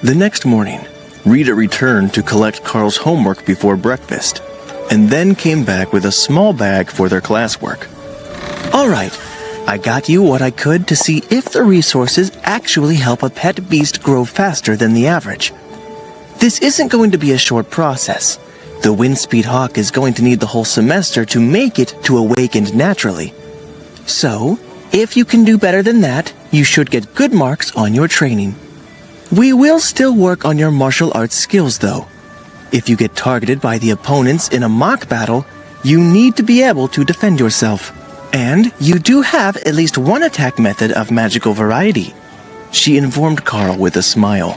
The next morning, Rita returned to collect Carl's homework before breakfast, and then came back with a small bag for their classwork. "All right, I got you what I could to see if the resources actually help a pet beast grow faster than the average. This isn't going to be a short process. The Windspeed Hawk is going to need the whole semester to make it to awakened naturally. So, if you can do better than that, you should get good marks on your training. We will still work on your martial arts skills though. If you get targeted by the opponents in a mock battle, you need to be able to defend yourself. And you do have at least one attack method of magical variety," she informed Carl with a smile.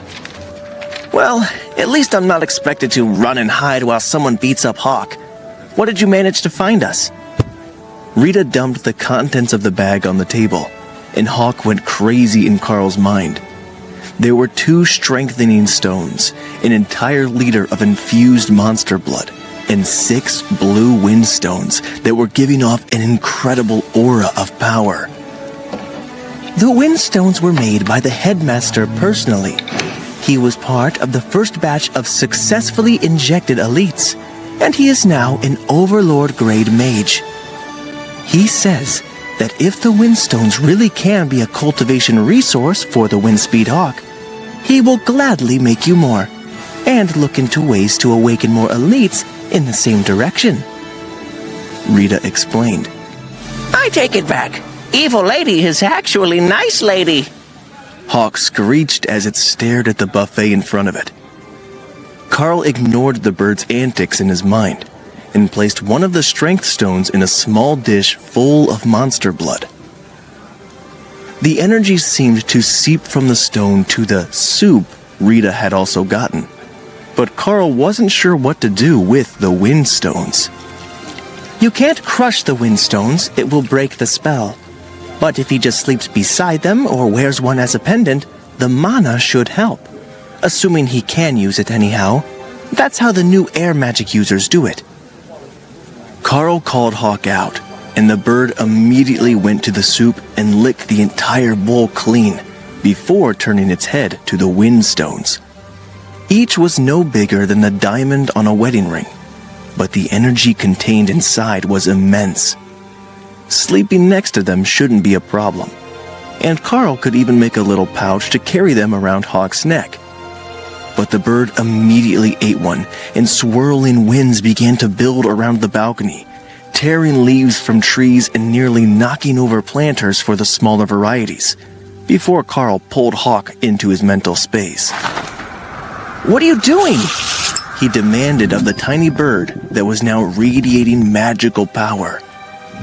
"Well, at least I'm not expected to run and hide while someone beats up Hawk. What did you manage to find us?" Rita dumped the contents of the bag on the table, and Hawk went crazy in Carl's mind. There were 2 strengthening stones, an entire liter of infused monster blood, and 6 blue wind stones that were giving off an incredible aura of power. The wind stones were made by the headmaster personally. He was part of the first batch of successfully injected elites, and he is now an Overlord-grade mage. He says that if the windstones really can be a cultivation resource for the Windspeed Hawk, he will gladly make you more, and look into ways to awaken more elites in the same direction," Rita explained. "I take it back. Evil lady is actually nice lady," Hawk screeched as it stared at the buffet in front of it. Carl ignored the bird's antics in his mind and placed one of the strength stones in a small dish full of monster blood. The energy seemed to seep from the stone to the soup Rita had also gotten, but Carl wasn't sure what to do with the wind stones. "You can't crush the wind stones, it will break the spell. But if he just sleeps beside them or wears one as a pendant, the mana should help. Assuming he can use it anyhow. That's how the new air magic users do it." Carl called Hawk out, and the bird immediately went to the soup and licked the entire bowl clean before turning its head to the wind stones. Each was no bigger than the diamond on a wedding ring, but the energy contained inside was immense. Sleeping next to them shouldn't be a problem, and Carl could even make a little pouch to carry them around Hawk's neck. But the bird immediately ate one, and swirling winds began to build around the balcony, tearing leaves from trees and nearly knocking over planters for the smaller varieties, before Carl pulled Hawk into his mental space. "What are you doing?" he demanded of the tiny bird that was now radiating magical power.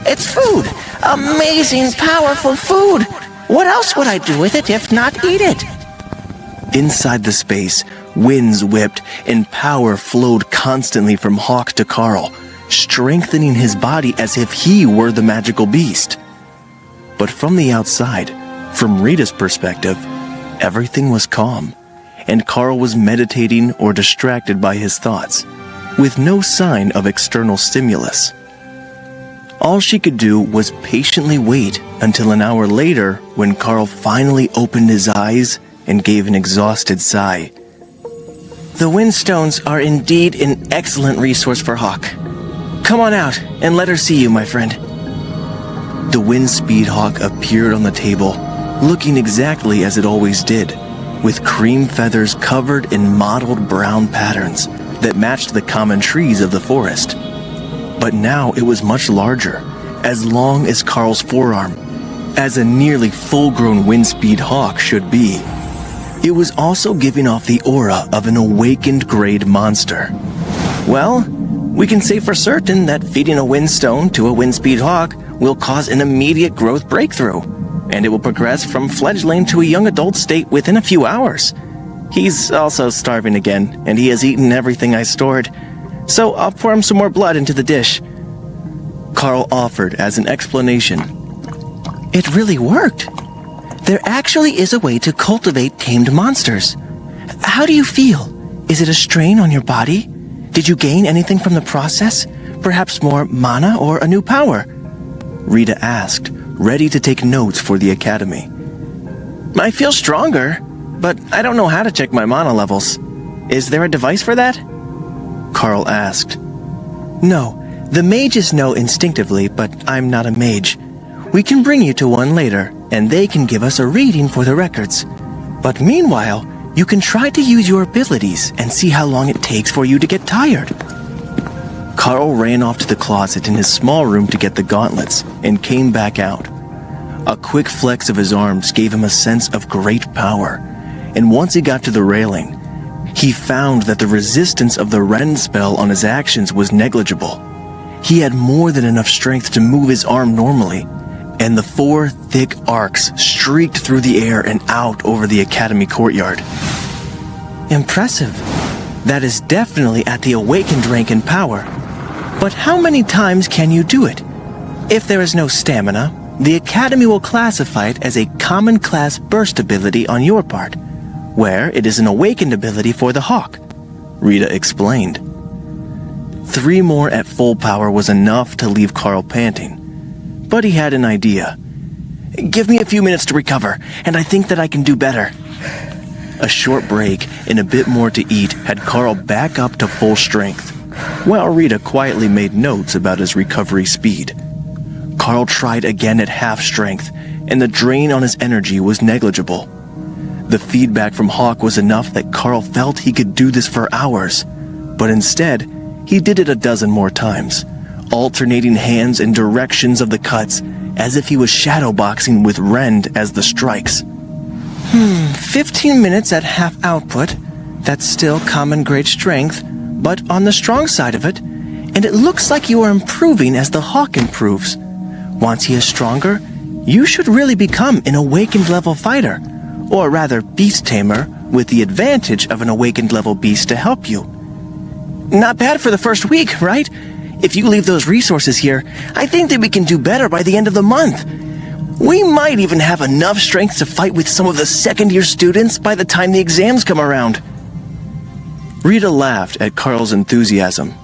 "It's food. Amazing, powerful food. What else would I do with it if not eat it?" Inside the space, winds whipped and power flowed constantly from Hawk to Carl, strengthening his body as if he were the magical beast. But from the outside, from Rita's perspective, everything was calm, and Carl was meditating or distracted by his thoughts, with no sign of external stimulus. All she could do was patiently wait until an hour later when Carl finally opened his eyes and gave an exhausted sigh. "The windstones are indeed an excellent resource for Hawk. Come on out and let her see you, my friend." The Windspeed Hawk appeared on the table, looking exactly as it always did, with cream feathers covered in mottled brown patterns that matched the common trees of the forest. But now it was much larger, as long as Carl's forearm, as a nearly full-grown Windspeed Hawk should be. It was also giving off the aura of an awakened grade monster. Well, we can say for certain that feeding a windstone to a Windspeed Hawk will cause an immediate growth breakthrough, and it will progress from fledgling to a young adult state within a few hours. He's also starving again, and he has eaten everything I stored, so I'll pour him some more blood into the dish," Carl offered as an explanation. "It really worked. There actually is a way to cultivate tamed monsters. How do you feel? Is it a strain on your body? Did you gain anything from the process? Perhaps more mana or a new power?" Rita asked, ready to take notes for the academy. "I feel stronger. but I don't know how to check my mana levels. Is there a device for that? Carl asked. No, the mages know instinctively, but I'm not a mage. We can bring you to one later, and they can give us a reading for the records. But meanwhile, you can try to use your abilities and see how long it takes for you to get tired. Carl ran off to the closet in his small room to get the gauntlets and came back out. A quick flex of his arms gave him a sense of great power, and once he got to the railing, he found that the resistance of the rend spell on his actions was negligible. He had more than enough strength to move his arm normally, and the 4 thick arcs streaked through the air and out over the academy courtyard. Impressive. That is definitely at the awakened rank in power. But how many times can you do it? If there is no stamina, the academy will classify it as a common class burst ability on your part, where it is an awakened ability for the Hawk, Rita explained. 3 more at full power was enough to leave Carl panting. But he had an idea. Give me a few minutes to recover, and I think that I can do better. A short break and a bit more to eat had Carl back up to full strength, while Rita quietly made notes about his recovery speed. Carl tried again at half strength, and the drain on his energy was negligible. The feedback from Hawk was enough that Carl felt he could do this for hours, but instead, he did it a dozen more times, alternating hands and directions of the cuts as if he was shadowboxing with rend as the strikes. 15 minutes at half output. That's still common grade strength, but on the strong side of it, and it looks like you are improving as the Hawk improves. Once he is stronger, you should really become an awakened level fighter, or rather beast tamer, with the advantage of an awakened level beast to help you. Not bad for the first week, right? If you leave those resources here, I think that we can do better by the end of the month. We might even have enough strength to fight with some of the second-year students by the time the exams come around. Rita laughed at Carl's enthusiasm.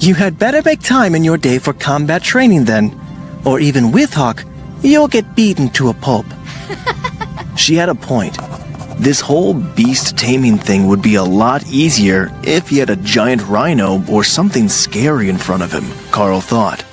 You had better make time in your day for combat training then, or even with Hawk, you'll get beaten to a pulp. She had a point. This whole beast taming thing would be a lot easier if he had a giant rhino or something scary in front of him, Carl thought.